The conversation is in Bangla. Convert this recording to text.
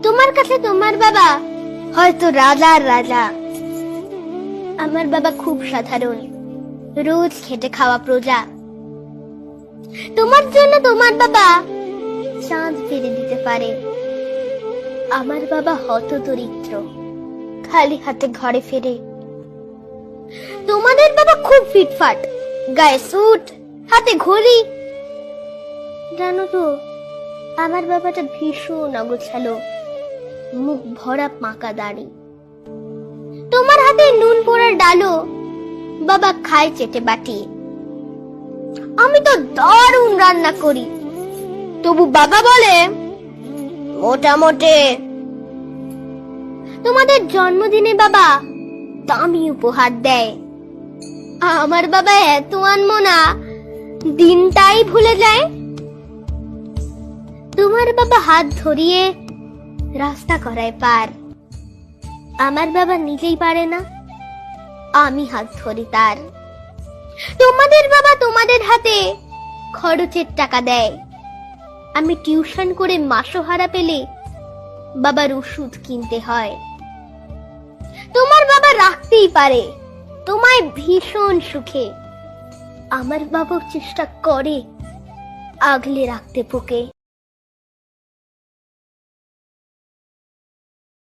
তোমার কাছে তোমার বাবা হয়তো রাজার রাজা, আমার বাবা খুব সাধারণ, রোজ খেটে খাওয়া প্রজা। তোমার জন্য তোমার বাবা চাঁদ ফিরে দিতে পারে, আমার বাবা হতদরিদ্র, খালি হাতে ঘরে ফেরে। তোমাদের বাবা খুব ফিটফাট, গায়ে স্যুট, হাতে ঘড়ি। জানো তো, আমার বাবাটা ভীষণ অগোছালো, মুখ ভরা পাকা দাড়ি। তোমার হাতে নুন পোড়ার ডালো বাবা খায় চেটে বাটি। আমি তো দারুণ রান্না করি, তবু বাবা বলে মোটামুটি। তোমাদের জন্মদিনে বাবা দামি উপহার দেয়, আমার বাবা এত আনমনা, দিনটাই ভুলে যায়। তোমার বাবা হাত ধরিয়ে রাস্তা করায় পার, আমার বাবা নিজেই পারে না, আমি হাত ধরি তার। তোমাদের বাবা তোমাদের হাতে খরচের টাকা দেয়, আমি টিউশন করে মাসোহারা পেলে বাবার ওষুধ কিনতে হয়। তোমার বাবা রাখতেই পারে তোমায় ভীষণ সুখে, আমার বাবা চেষ্টা করে আগলে রাখতে পোকে।